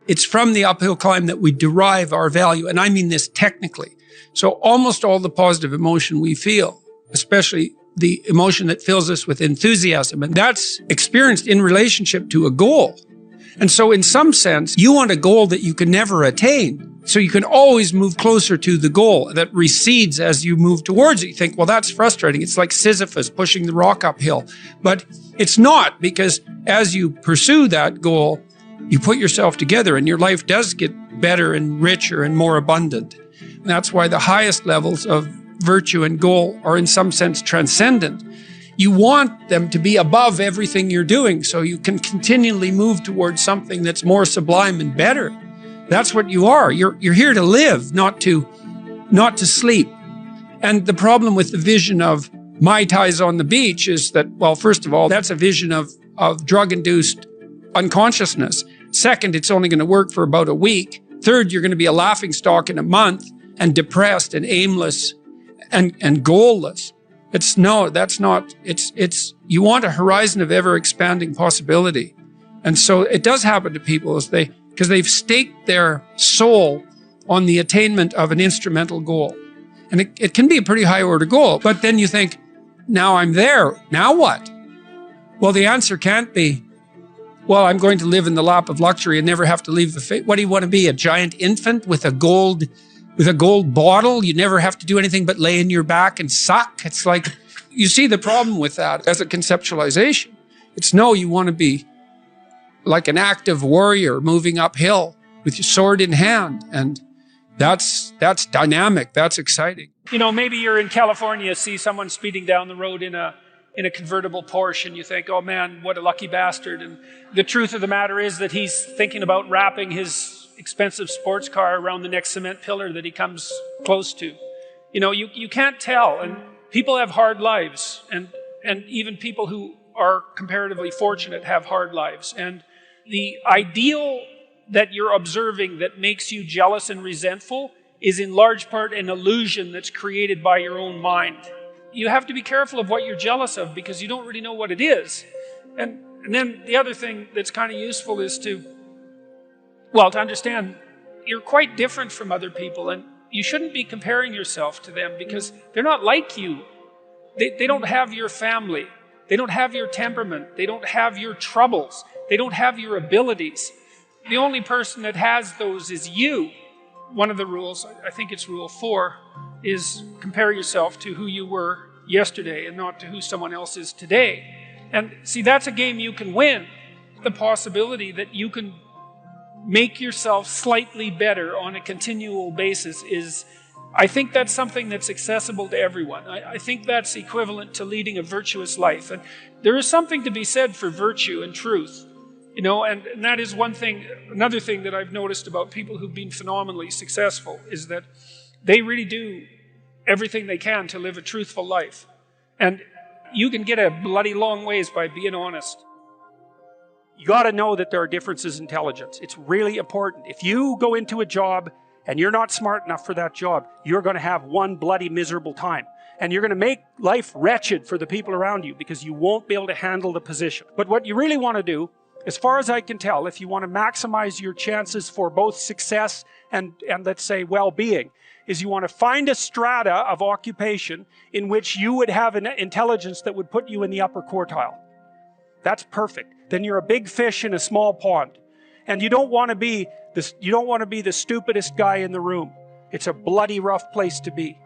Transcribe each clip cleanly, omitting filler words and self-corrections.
It's from the uphill climb that we derive our value. And I mean this technically. So almost all the positive emotion we feel, especially the emotion that fills us with enthusiasm, and that's experienced in relationship to a goal. And so in some sense, you want a goal that you can never attain. So you can always move closer to the goal that recedes as you move towards it. You think, well, that's frustrating. It's like Sisyphus pushing the rock uphill. But it's not, because as you pursue that goal, you put yourself together and your life does get better and richer and more abundant. And that's why the highest levels of virtue and goal are in some sense transcendent. You want them to be above everything you're doing so you can continually move towards something that's more sublime and better. That's what you are. You're here to live, not to sleep. And the problem with the vision of Mai Tais on the beach is that, well, first of all, that's a vision of drug-induced unconsciousness. Second, it's only going to work for about a week. Third, you're going to be a laughingstock in a month and depressed and aimless and goalless. You want a horizon of ever expanding possibility. And so it does happen to people because they've staked their soul on the attainment of an instrumental goal. And it can be a pretty high order goal, but then you think, now I'm there, now what? Well, the answer can't be, well, I'm going to live in the lap of luxury and never have to leave the face. What do you want to be, a giant infant with a gold bottle? You never have to do anything but lay in your back and suck. It's like, you see the problem with that as a conceptualization. It's no, you want to be like an active warrior moving uphill with your sword in hand. And that's dynamic, that's exciting. You know, maybe you're in California, see someone speeding down the road in a convertible Porsche, and you think, oh man, what a lucky bastard. And the truth of the matter is that he's thinking about wrapping his expensive sports car around the next cement pillar that he comes close to. You know, you can't tell. And people have hard lives. And even people who are comparatively fortunate have hard lives. And the ideal that you're observing that makes you jealous and resentful is in large part an illusion that's created by your own mind. You have to be careful of what you're jealous of because you don't really know what it is. And then the other thing that's kind of useful is to understand you're quite different from other people, and you shouldn't be comparing yourself to them because they're not like you. They don't have your family. They don't have your temperament. They don't have your troubles. They don't have your abilities. The only person that has those is you. One of the rules, I think it's rule 4, is compare yourself to who you were yesterday and not to who someone else is today. And see, that's a game you can win. The possibility that you can make yourself slightly better on a continual basis is, I think that's something that's accessible to everyone. I think that's equivalent to leading a virtuous life. And there is something to be said for virtue and truth. You know, and that is one thing. Another thing that I've noticed about people who've been phenomenally successful is that they really do everything they can to live a truthful life. And you can get a bloody long ways by being honest. You got to know that there are differences in intelligence. It's really important. If you go into a job and you're not smart enough for that job, you're going to have one bloody miserable time. And you're going to make life wretched for the people around you because you won't be able to handle the position. But what you really want to do, as far as I can tell, if you want to maximize your chances for both success and let's say well-being, is you want to find a strata of occupation in which you would have an intelligence that would put you in the upper quartile. That's perfect. Then you're a big fish in a small pond. And you don't want to be the stupidest guy in the room. It's a bloody rough place to be.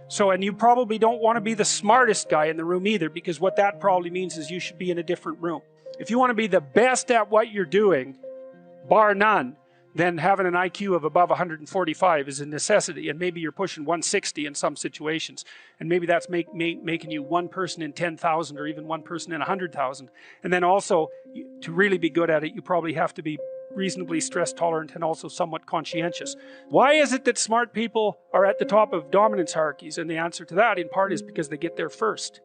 So, and you probably don't want to be the smartest guy in the room either, because what that probably means is you should be in a different room. If you want to be the best at what you're doing, bar none, then having an IQ of above 145 is a necessity, and maybe you're pushing 160 in some situations, and maybe that's making you one person in 10,000 or even one person in 100,000. And then also, to really be good at it, you probably have to be reasonably stress tolerant and also somewhat conscientious. Why is it that smart people are at the top of dominance hierarchies? And the answer to that, in part, is because they get there first,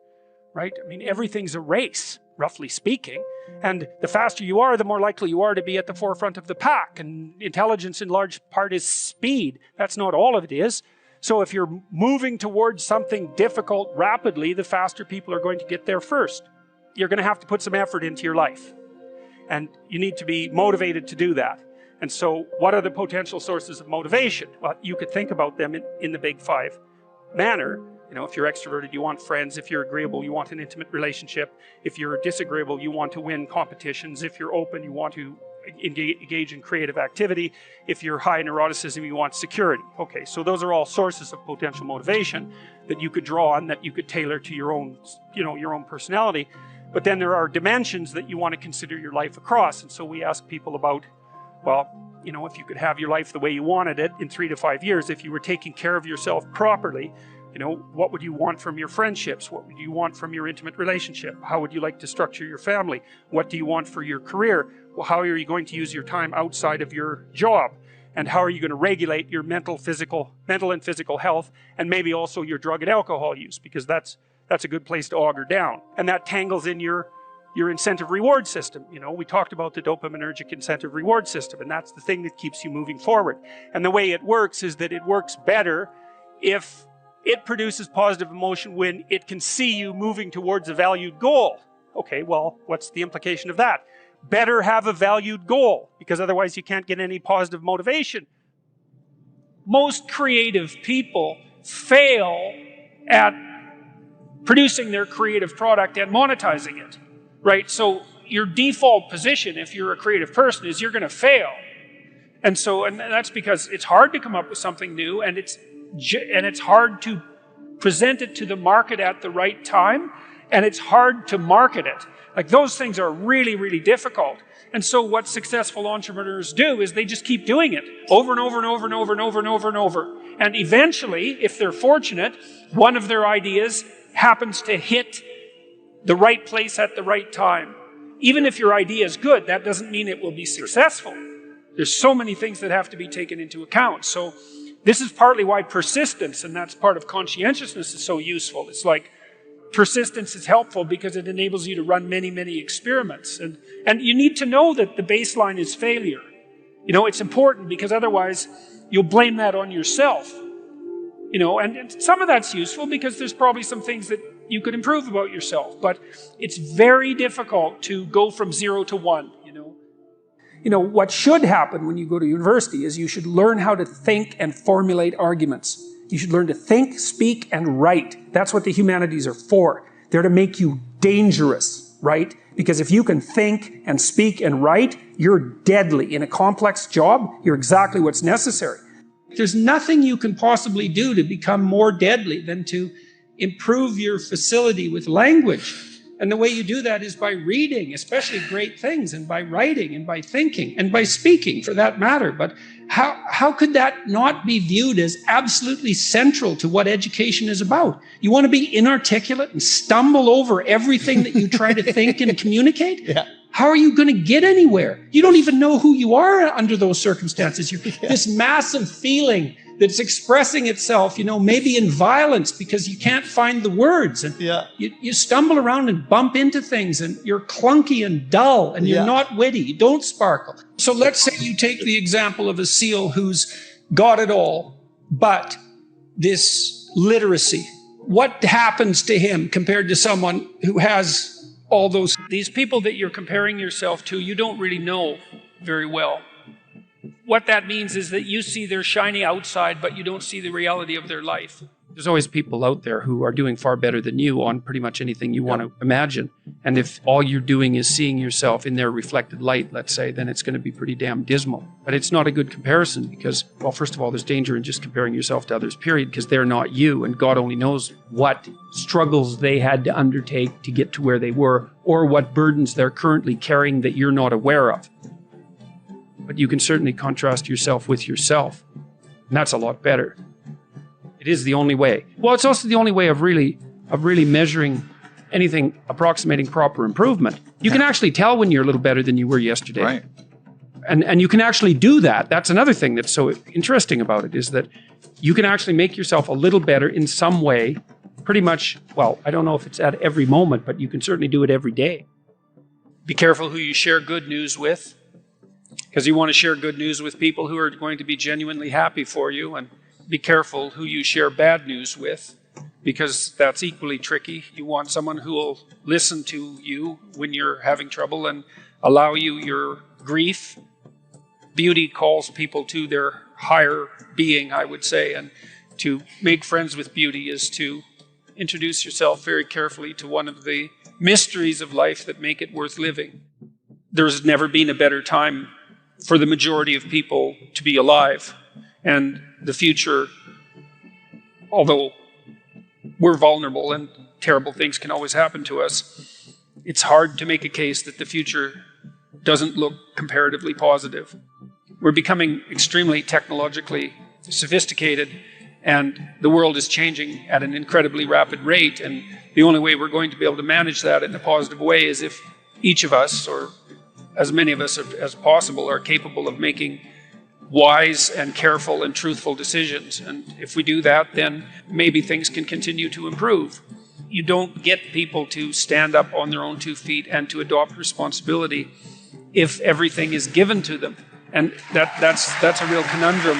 right? I mean, everything's a race, roughly speaking. And the faster you are, the more likely you are to be at the forefront of the pack. And intelligence in large part is speed. That's not all of it is. So if you're moving towards something difficult rapidly, the faster people are going to get there first. You're going to have to put some effort into your life. And you need to be motivated to do that. And so what are the potential sources of motivation? Well, you could think about them in the big five manner. You know, if you're extroverted, you want friends. If you're agreeable, you want an intimate relationship. If you're disagreeable, you want to win competitions. If you're open, you want to engage in creative activity. If you're high neuroticism, you want security. Okay, so those are all sources of potential motivation that you could draw on, that you could tailor to your own, you know, your own personality. But then there are dimensions that you want to consider your life across. And so we ask people about, well, you know, if you could have your life the way you wanted it in 3 to 5 years, if you were taking care of yourself properly, you know, what would you want from your friendships? What would you want from your intimate relationship? How would you like to structure your family? What do you want for your career? Well, how are you going to use your time outside of your job? And how are you going to regulate your mental and physical health, and maybe also your drug and alcohol use, because that's a good place to auger down. And that tangles in your incentive reward system. You know, we talked about the dopaminergic incentive reward system, and that's the thing that keeps you moving forward. And the way it works is that it works better if it produces positive emotion when it can see you moving towards a valued goal. Okay, well, what's the implication of that? Better have a valued goal, because otherwise you can't get any positive motivation. Most creative people fail at producing their creative product and monetizing it, right? So your default position, if you're a creative person, is you're going to fail. And that's because it's hard to come up with something new, and it's hard to present it to the market at the right time, and it's hard to market it. Like, those things are really, really difficult. And so what successful entrepreneurs do is they just keep doing it over and over and over and over and over and over and over. And eventually, if they're fortunate, one of their ideas happens to hit the right place at the right time. Even if your idea is good, that doesn't mean it will be successful. There's so many things that have to be taken into account. So this is partly why persistence, and that's part of conscientiousness, is so useful. It's like, persistence is helpful because it enables you to run many, many experiments. And you need to know that the baseline is failure. You know, it's important, because otherwise you'll blame that on yourself. You know, and some of that's useful because there's probably some things that you could improve about yourself. But it's very difficult to go from 0 to 1, you know. You know, what should happen when you go to university is you should learn how to think and formulate arguments. You should learn to think, speak, and write. That's what the humanities are for. They're to make you dangerous, right? Because if you can think and speak and write, you're deadly. In a complex job, you're exactly what's necessary. There's nothing you can possibly do to become more deadly than to improve your facility with language. And the way you do that is by reading, especially great things, and by writing, and by thinking, and by speaking, for that matter. But how could that not be viewed as absolutely central to what education is about? You want to be inarticulate and stumble over everything that you try to think and communicate? Yeah. How are you going to get anywhere? You don't even know who you are under those circumstances. This massive feeling that's expressing itself, you know, maybe in violence because you can't find the words. And you stumble around and bump into things, and you're clunky and dull, and you're not witty. You don't sparkle. So let's say you take the example of a SEAL who's got it all, but this literacy. What happens to him compared to someone who has all those? These people that you're comparing yourself to, you don't really know very well. What that means is that you see their shiny outside, but you don't see the reality of their life. There's always people out there who are doing far better than you on pretty much anything you want to imagine. And if all you're doing is seeing yourself in their reflected light, let's say, then it's going to be pretty damn dismal. But it's not a good comparison because, well, first of all, there's danger in just comparing yourself to others, period, because they're not you. And God only knows what struggles they had to undertake to get to where they were, or what burdens they're currently carrying that you're not aware of. But you can certainly contrast yourself with yourself. And that's a lot better. It is the only way. Well, it's also the only way of really measuring anything approximating proper improvement. You can actually tell when you're a little better than you were yesterday. Right. And you can actually do that. That's another thing that's so interesting about it, is that you can actually make yourself a little better in some way, pretty much, well, I don't know if it's at every moment, but you can certainly do it every day. Be careful who you share good news with, because you want to share good news with people who are going to be genuinely happy for you. And be careful who you share bad news with, because that's equally tricky. You want someone who will listen to you when you're having trouble and allow you your grief, beauty calls people to their higher being, I would say, and to make friends with beauty is to introduce yourself very carefully to one of the mysteries of life that make it worth living. There's never been a better time for the majority of people to be alive, and the future, although we're vulnerable and terrible things can always happen to us, it's hard to make a case that the future doesn't look comparatively positive. We're becoming extremely technologically sophisticated, and the world is changing at an incredibly rapid rate, and the only way we're going to be able to manage that in a positive way is if each of us, or as many of us as possible, are capable of making wise and careful and truthful decisions. And if we do that, then maybe things can continue to improve. You don't get people to stand up on their own 2 feet and to adopt responsibility if everything is given to them. And that's a real conundrum